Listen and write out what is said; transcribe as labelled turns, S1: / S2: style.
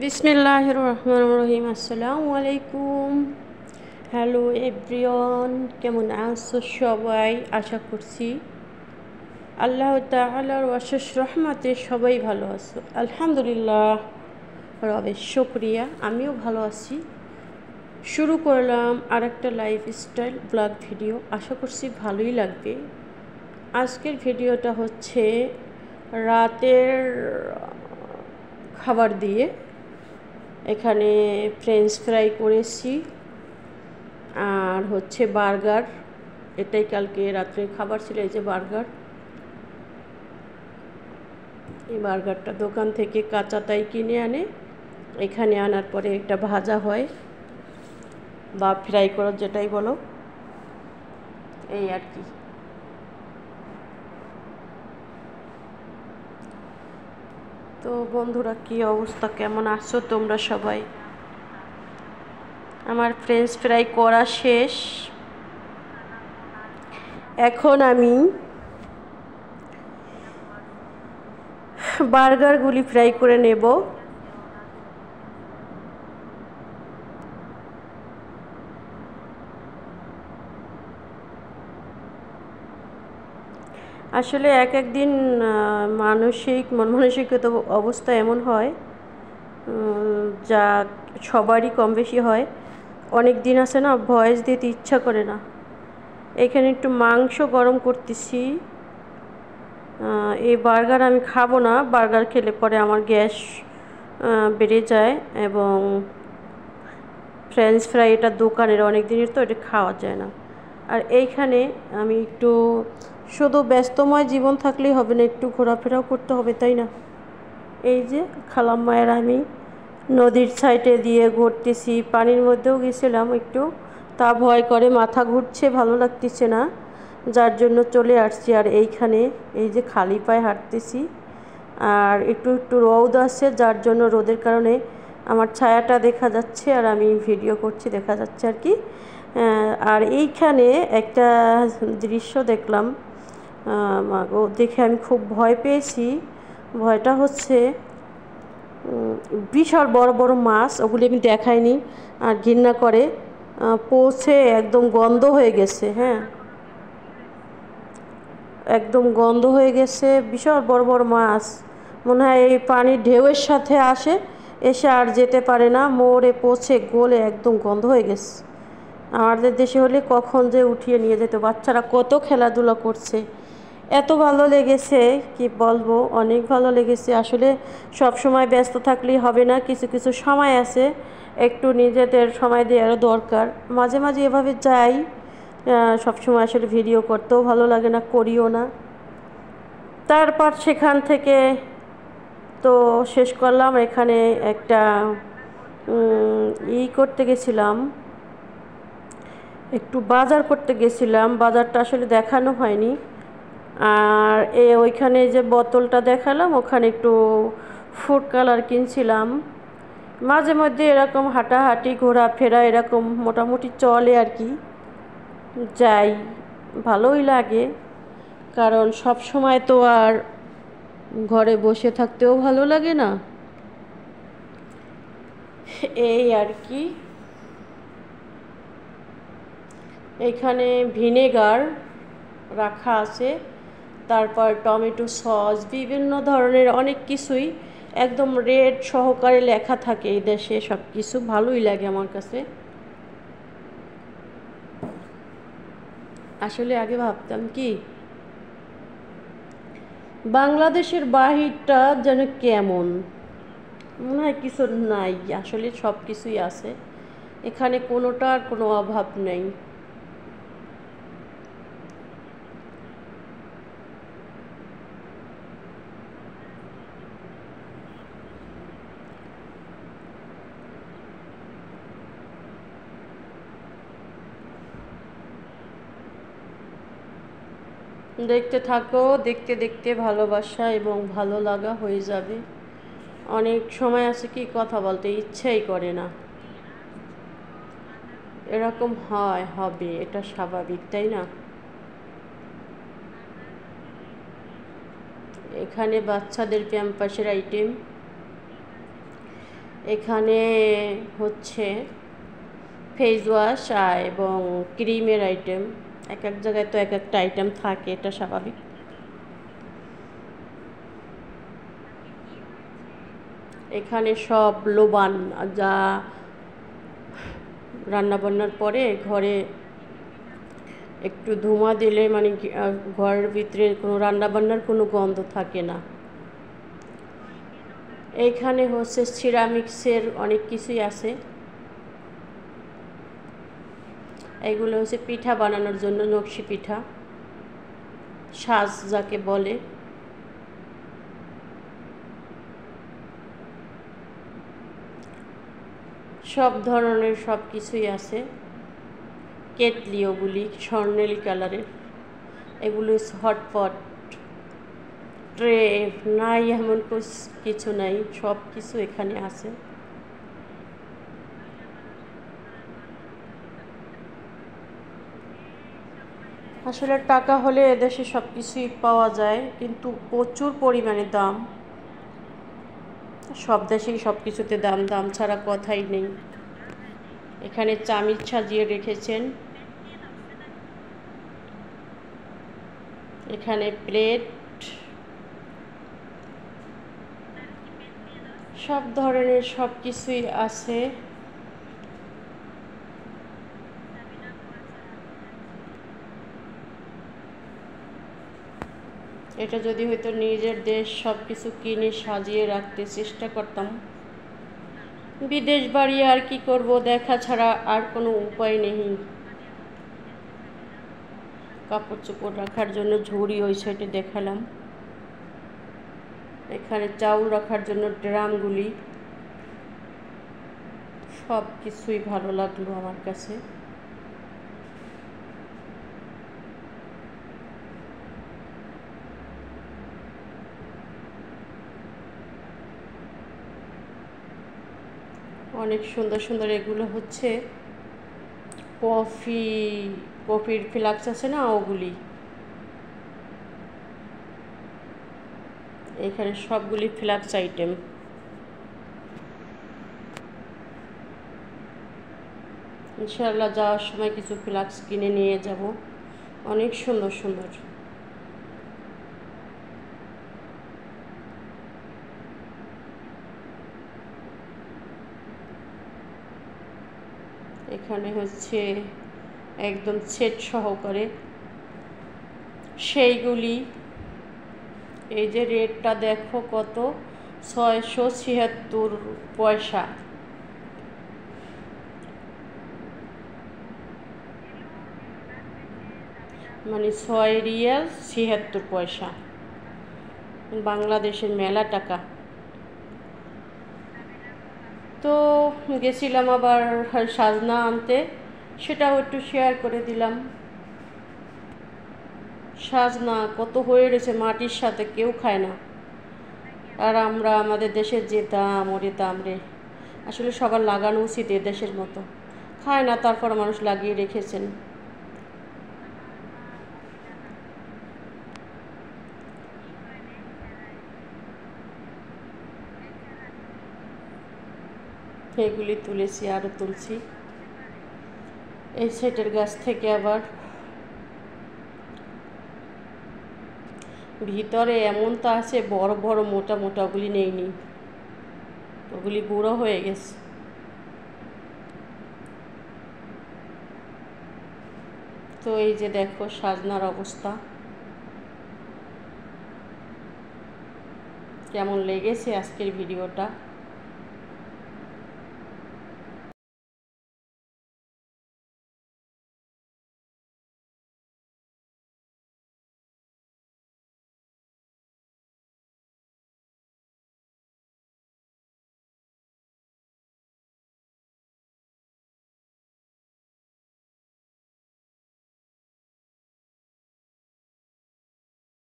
S1: বিসমিল্লাহির রহমানির রহিম। আসসালামু আলাইকুম। হ্যালো এভরিওয়ান, কেমন আছো সবাই? আশা করছি আল্লাহ তাআলার অশেষ রহমতে সবাই ভালো আছো। আলহামদুলিল্লাহ, রবের শুকরিয়া, আমিও ভালো আছি। শুরু করলাম আরেকটা লাইফস্টাইল ব্লগ ভিডিও, আশা করছি ভালোই লাগবে। আজকের ভিডিওটা হচ্ছে রাতের খাবার দিয়ে। এখানে ফ্রেঞ্চ ফ্রাই করেছি আর হচ্ছে বার্গার, এটাই কালকে রাত্রে খাবার ছিল। এই যে বার্গার, এই বার্গারটা দোকান থেকে কাঁচা তাই কিনে আনে, এখানে আনার পরে একটা ভাজা হয় বা ফ্রাই করার যেটাই বলো, এই আর কি। তো বন্ধুরা, কি অবস্থা, কেমন আছো তোমরা সবাই? আমার ফ্রেঞ্চ ফ্রাই করা শেষ। এখন আমি বার্গারগুলি ফ্রাই করে নেব। আসলে এক একদিন মন মানসিকতা অবস্থা এমন হয়, যা সবারই কম বেশি হয়। অনেক দিন আছে না, ভয়েস দিতে ইচ্ছা করে না। এখানে একটু মাংস গরম করতেছি। এই বার্গার আমি খাবো না, বার্গার খেলে পরে আমার গ্যাস বেড়ে যায়, এবং ফ্রেঞ্চ ফ্রাই এটা দোকানের অনেক দিনের, তো এটা খাওয়া যায় না। আর এইখানে আমি একটু, শুধু ব্যস্তময় জীবন থাকলেই হবে না, একটু ঘোরাফেরাও করতে হবে, তাই না? এই যে খালাম্মায়ের আমি নদীর সাইডে দিয়ে ঘুরতেছি, পানির মধ্যেও গেছিলাম একটু, তা ভয় করে, মাথা ঘুরছে, ভালো লাগতেছে না, যার জন্য চলে আসছি। আর এইখানে এই যে খালি পায়ে হাঁটতেছি, আর একটু একটু রোদ আসছে, যার জন্য রোদের কারণে আমার ছায়াটা দেখা যাচ্ছে, আর আমি ভিডিও করছি, দেখা যাচ্ছে আর কি। আর এইখানে একটা দৃশ্য দেখলাম, দেখে আমি খুব ভয় পেয়েছি। ভয়টা হচ্ছে বিশাল বড় বড় মাছ, ওগুলি আমি দেখাইনি, আর ঘৃণা করে পৌঁছে একদম গন্ধ হয়ে গেছে। হ্যাঁ, একদম গন্ধ হয়ে গেছে, বিশাল বড় বড় মাছ। মনে হয় এই পানির ঢেউয়ের সাথে এসে আর যেতে পারে না, মোড়ে পৌঁছে গলে একদম গন্ধ হয়ে গেছে। আমাদের দেশে হলে কখন যে উঠিয়ে নিয়ে যেত, বাচ্চারা কত খেলাধুলা করছে, এত ভালো লেগেছে কি বলবো, অনেক ভালো লেগেছে। আসলে সব সময় ব্যস্ত থাকলেই হবে না, কিছু কিছু সময় আছে, একটু নিজেদের সময় দেওয়ারও দরকার। মাঝে মাঝে এভাবে যাই, সব সময় আসলে ভিডিও করতেও ভালো লাগে না, করিও না। তারপর সেখান থেকে তো শেষ করলাম। এখানে একটা করতে গেছিলাম, একটু বাজার করতে গেছিলাম, বাজারটা আসলে দেখানো হয়নি। আর ওইখানে যে বোতলটা দেখালাম, ওখানে একটু ফুড কালার কিনছিলাম। মাঝে মধ্যে এরকম হাঁটাহাঁটি ঘোরাফেরা এরকম মোটামুটি চলে আর কি, যাই, ভালোই লাগে। কারণ সব সময় তো আর ঘরে বসে থাকতেও ভালো লাগে না, এই আর কি। এখানে ভিনেগার রাখা আছে, তারপর টমেটো সস, বিভিন্ন ধরনের অনেক কিছুই একদম রেড সহকারে লেখা থাকে এই দেশে, সব কিছু ভালোই লাগে আমার কাছে। আসলে আগে ভাবতাম কি, বাংলাদেশের বাহিরটা যেন কেমন, মনে হয় কিছু নাই, আসলে সব কিছুই আছে এখানে, কোনোটার কোনো অভাব নেই। দেখতে থাকো, দেখতে দেখতে ভালোবাসা এবং ভালো লাগা হয়ে যাবে। অনেক সময় আছে কি, কথা বলতে ইচ্ছাই করে না, এরকম হয়, হবে, এটা স্বাভাবিক, তাই না? এখানে বাচ্চাদের প্যাম্পাসের আইটেম, এখানে হচ্ছে ফেস ওয়াশ এবং ক্রিমের আইটেম, এক এক জায়গায় তো এক একটা আইটেম থাকে, এটা স্বাভাবিক। এখানে সব লোবান, যা রান্নাবান্নার পরে ঘরে একটু ধোঁয়া দিলে মানে ঘরের ভিতরে কোনো রান্নাবান্নার কোনো গন্ধ থাকে না। এইখানে হচ্ছে সিরামিক্সের অনেক কিছুই আছে। এগুলো হচ্ছে পিঠা বানানোর জন্য, নকশি পিঠা, সাজ যাকে বলে। সব ধরনের সব কিছুই আছে। কেটলি, ওগুলি স্বর্ণেলি কালারের। এগুলো হটপট, ট্রে, নাই এমন কিছু নাই, সব কিছু এখানে আছে। আসলে টাকা হলে এদেশে সব কিছুই পাওয়া যায়, কিন্তু প্রচুর পরিমাণে দাম। সব দেশেই সব কিছুতে দাম, দাম ছাড়া কথাই নেই। এখানে চামিচ সাজিয়ে রেখেছেন, এখানে প্লেট, সব ধরনের সব কিছুই আছে। এটা যদি হয়তো নিজের দেশ, সব কিছু কিনে সাজিয়ে রাখতে চেষ্টা করতাম। বিদেশ বাড়ি আর কি করব, দেখা ছাড়া আর কোনো উপায় নেই। কাপড় চোপড় রাখার জন্য ঝুড়ি ওই সাইডে দেখালাম। এখানে চাউল রাখার জন্য ড্রামগুলি, সব কিছুই ভালো লাগলো আমার কাছে। অনেক সুন্দর সুন্দর। এগুলো হচ্ছে কফির ফ্লাক্স আছে না, ওগুলি। এখানে সবগুলি ফ্লাক্স আইটেম। ইনশাআল্লাহ যাওয়ার সময় কিছু ফ্লাক্স কিনে নিয়ে যাব, অনেক সুন্দর সুন্দর। এখানে হচ্ছে একদম সেট সহকারে সেইগুলি। এই যে রেটটা দেখো কত, 676 পয়সা। মানে 6 রিয়াল 76 পয়সা, বাংলাদেশের মেলা টাকা। তো গেছিলাম আবার সাজনা আনতে, সেটাও একটু শেয়ার করে দিলাম। সাজনা কত হয়ে রয়েছে মাটির সাথে, কেউ খায় না। আর আমরা আমাদের দেশের যে দাম, ওরে দাম রে। আসলে সবার লাগানো উচিত দেশের মতো, খায় না, তারপর মানুষ লাগিয়ে রেখেছেন। এগুলি তুলেছি, আরও তুলছি। এই সাইডের গাছ থেকে আবার ভিতরে এমন তো আছে বড় বড় মোটা মোটা, ওগুলি নেইনি, ওগুলি বুড়ো হয়ে গেছে। তো এই যে দেখো সাজনার অবস্থা কেমন লেগেছে আজকের ভিডিওটা।